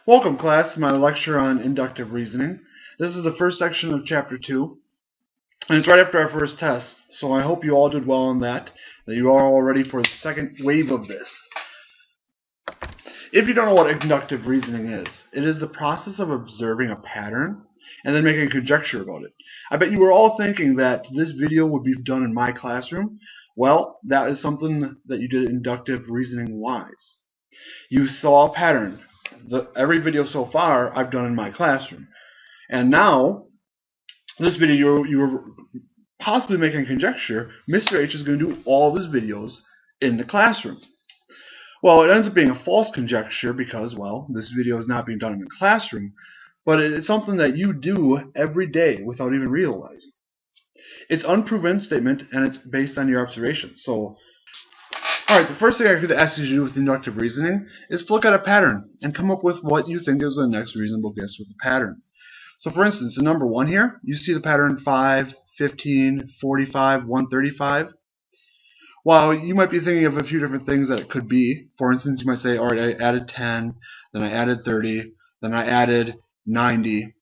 Welcome, class, to my lecture on inductive reasoning. This is the first section of chapter 2, and it's right after our first test, so I hope you all did well on that you are all ready for the second wave of this. If you don't know what inductive reasoning is, it is the process of observing a pattern and then making a conjecture about it. I bet you were all thinking that this video would be done in my classroom. Well, that is something that you did inductive reasoning wise. You saw a pattern. Every video so far I've done in my classroom. And now, this video you were possibly making a conjecture, Mr. H is going to do all of his videos in the classroom. Well, it ends up being a false conjecture because, well, this video is not being done in the classroom, but it's something that you do every day without even realizing. It's an unproven statement, and it's based on your observations. So, alright, the first thing I could ask you to do with inductive reasoning is to look at a pattern and come up with what you think is the next reasonable guess with the pattern. So for instance, in number 1 here, you see the pattern 5, 15, 45, 135. Well, you might be thinking of a few different things that it could be. For instance, you might say, alright, I added 10, then I added 30, then I added 90.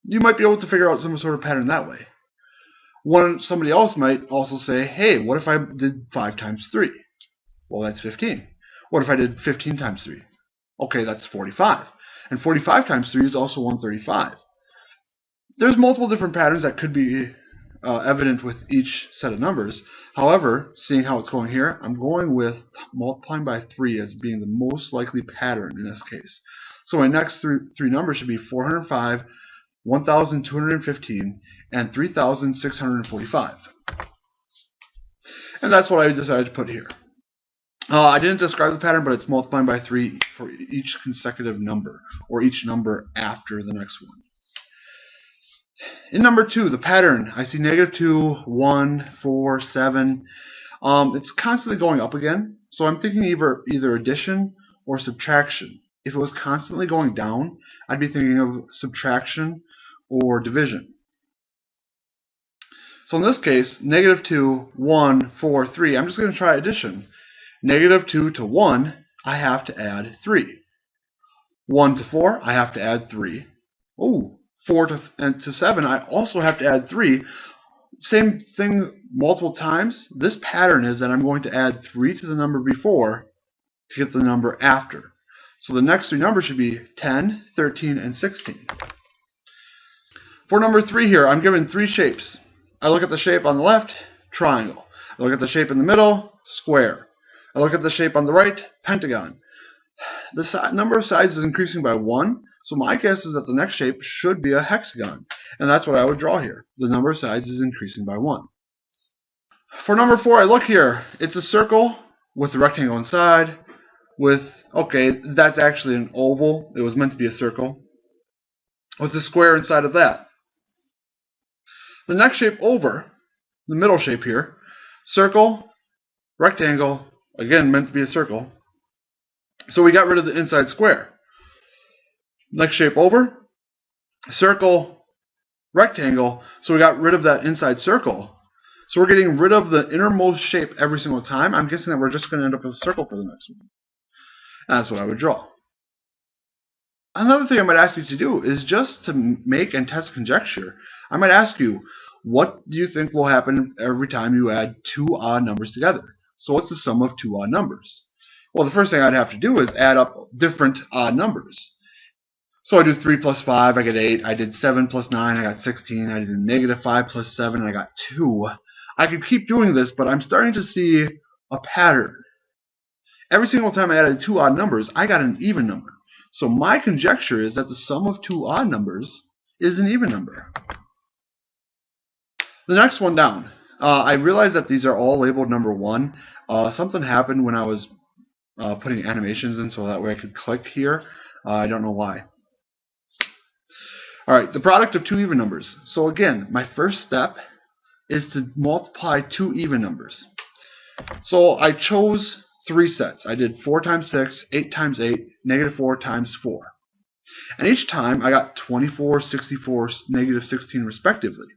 You might be able to figure out some sort of pattern that way. Somebody else might also say, hey, what if I did 5 times 3? Well, that's 15. What if I did 15 times 3? Okay, that's 45. And 45 times 3 is also 135. There's multiple different patterns that could be evident with each set of numbers. However, seeing how it's going here, I'm going with multiplying by 3 as being the most likely pattern in this case. So my next three numbers should be 405, 1,215, and 3,645. And that's what I decided to put here. I didn't describe the pattern, but it's multiplying by 3 for each consecutive number, or each number after the next one. In number 2, the pattern, I see -2, 1, 4, 7. It's constantly going up again, so I'm thinking either addition or subtraction. If it was constantly going down, I'd be thinking of subtraction or division. So in this case, -2, 1, 4, 3, I'm just going to try addition. -2 to 1, I have to add 3. 1 to 4, I have to add 3. Oh, 4 to 7, I also have to add 3. Same thing multiple times. This pattern is that I'm going to add 3 to the number before to get the number after. So the next 3 numbers should be 10, 13, and 16. For number 3 here, I'm given 3 shapes. I look at the shape on the left, triangle. I look at the shape in the middle, square. I look at the shape on the right, pentagon. The number of sides is increasing by 1, so my guess is that the next shape should be a hexagon. And that's what I would draw here. The number of sides is increasing by 1. For number 4, I look here. It's a circle with the rectangle inside okay, that's actually an oval. It was meant to be a circle. With the square inside of that. The next shape over, the middle shape here, circle, rectangle, again meant to be a circle. So we got rid of the inside square. Next shape over, circle, rectangle, so we got rid of that inside circle. So we're getting rid of the innermost shape every single time. I'm guessing that we're just going to end up with a circle for the next one. And that's what I would draw. Another thing I might ask you to do is just to make and test conjecture. I might ask you, what do you think will happen every time you add 2 odd numbers together? So what's the sum of 2 odd numbers? Well, the first thing I'd have to do is add up different odd numbers. So I do 3 plus 5, I get 8. I did 7 plus 9, I got 16. I did -5 plus 7, I got 2. I could keep doing this, but I'm starting to see a pattern. Every single time I added 2 odd numbers, I got an even number. So my conjecture is that the sum of 2 odd numbers is an even number. The next one down, I realize that these are all labeled number 1. Something happened when I was putting animations in so that way I could click here. I don't know why. Alright, the product of 2 even numbers. So again, my first step is to multiply 2 even numbers. So I chose 3 sets. I did 4 times 6, 8 times 8, -4 times 4. And each time I got 24, 64, -16 respectively.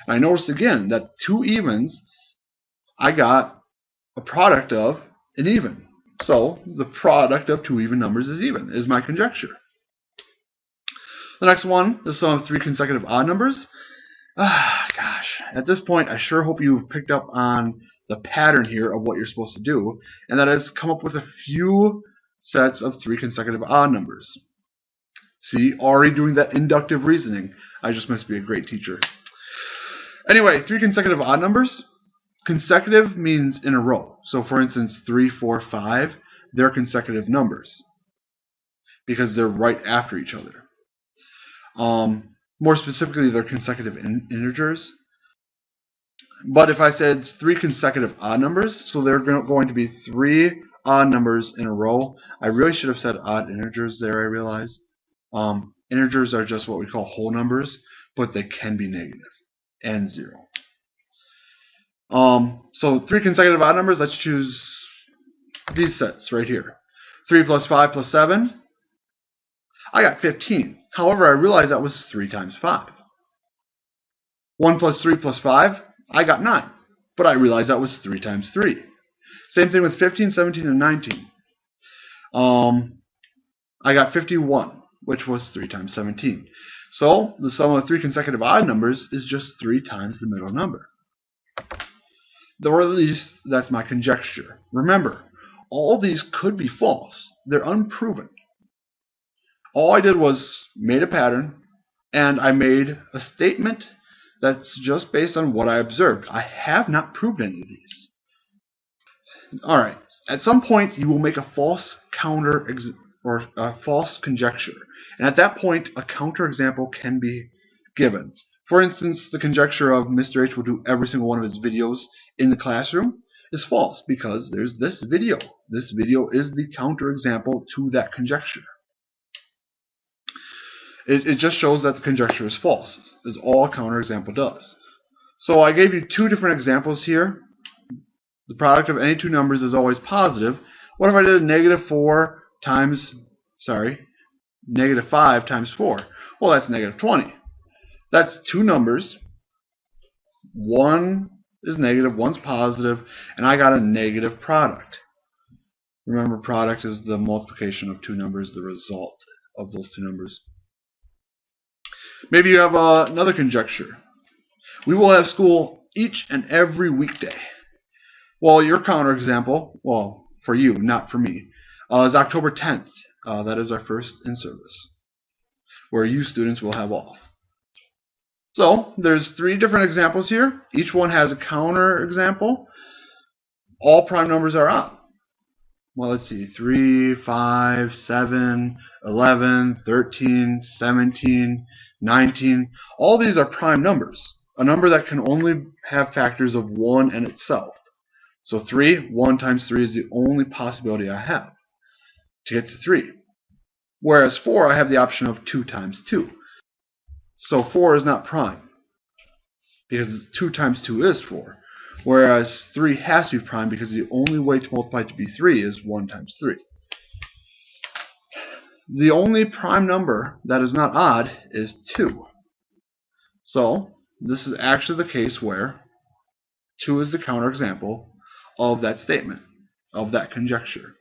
And I noticed again that 2 evens, I got a product of an even. So the product of 2 even numbers is even, is my conjecture. The next one, the sum of 3 consecutive odd numbers. Gosh, at this point, I sure hope you've picked up on the pattern here of what you're supposed to do, and that is come up with a few sets of 3 consecutive odd numbers. See, already doing that inductive reasoning. I just must be a great teacher. Anyway, 3 consecutive odd numbers. Consecutive means in a row. So for instance, 3, 4, 5, they're consecutive numbers because they're right after each other. More specifically, they're consecutive integers. But if I said 3 consecutive odd numbers, so they're going to be 3 odd numbers in a row. I really should have said odd integers there, I realize. Integers are just what we call whole numbers, but they can be negative and 0. So 3 consecutive odd numbers, let's choose these sets right here. 3 plus 5 plus 7, I got 15. However, I realized that was 3 times 5. 1 plus 3 plus 5, I got 9. But I realized that was 3 times 3. Same thing with 15, 17, and 19. I got 51, which was 3 times 17. So the sum of 3 consecutive odd numbers is just 3 times the middle number. Or at least that's my conjecture. Remember, all these could be false. They're unproven. All I did was made a pattern, and I made a statement that's just based on what I observed. I have not proved any of these. Alright, at some point you will make a false counter or a false conjecture. And at that point, a counterexample can be given. For instance, the conjecture of Mr. H will do every single one of his videos in the classroom is false because there's this video. This video is the counterexample to that conjecture. It just shows that the conjecture is false, is all a counterexample does. So I gave you 2 different examples here. The product of any 2 numbers is always positive. What if I did negative 5 times 4? Well, that's negative 20. That's 2 numbers. One is negative, one's positive, and I got a negative product. Remember, product is the multiplication of 2 numbers, the result of those 2 numbers. Maybe you have another conjecture. We will have school each and every weekday. Well, your counterexample, well, for you, not for me, is October 10th. That is our first in-service, where you students will have off. So, there's 3 different examples here. Each one has a counterexample. All prime numbers are odd. Well, let's see, 3, 5, 7, 11, 13, 17, 19. All these are prime numbers, a number that can only have factors of 1 and itself. So 1 times 3 is the only possibility I have to get to 3. Whereas 4, I have the option of 2 times 2. So 4 is not prime, because 2 times 2 is 4. Whereas 3 has to be prime because the only way to multiply to be 3 is 1 times 3. The only prime number that is not odd is 2. So this is actually the case where 2 is the counterexample of that statement, of that conjecture.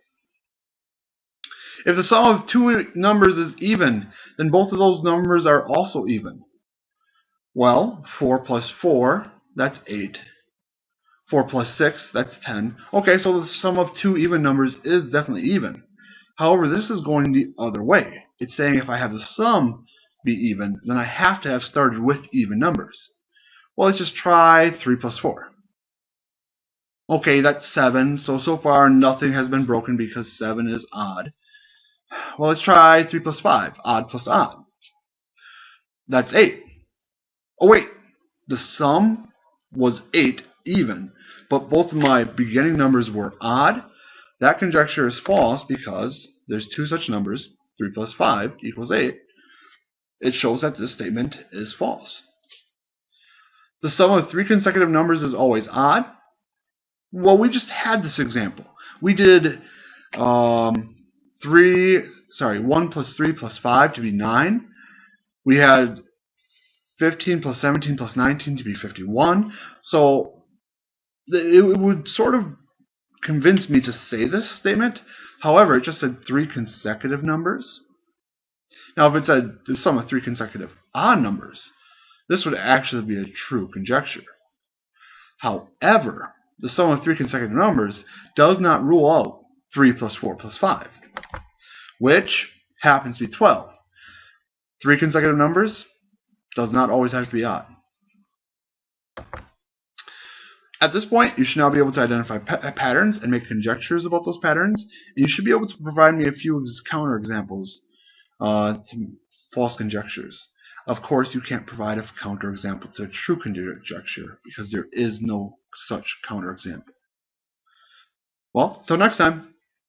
If the sum of 2 numbers is even, then both of those numbers are also even. Well, 4 plus 4, that's 8. 4 plus 6, that's 10. Okay, so the sum of 2 even numbers is definitely even. However, this is going the other way. It's saying if I have the sum be even, then I have to have started with even numbers. Well, let's just try 3 plus 4. Okay, that's 7. So far nothing has been broken because 7 is odd. Well, let's try 3 plus 5. Odd plus odd. That's 8. Oh wait, the sum was 8 even, but both of my beginning numbers were odd. That conjecture is false because there's 2 such numbers, 3 plus 5 equals 8. It shows that this statement is false. The sum of 3 consecutive numbers is always odd. Well, we just had this example. We did 1 plus 3 plus 5 to be 9. We had 15 plus 17 plus 19 to be 51. So it would sort of convince me to say this statement. However, it just said 3 consecutive numbers. Now, if it said the sum of 3 consecutive odd numbers, this would actually be a true conjecture. However, the sum of 3 consecutive numbers does not rule out 3 plus 4 plus 5, which happens to be 12. 3 consecutive numbers does not always have to be odd. At this point, you should now be able to identify patterns and make conjectures about those patterns, and you should be able to provide me a few counterexamples to false conjectures. Of course, you can't provide a counterexample to a true conjecture because there is no such counterexample. Well, till next time.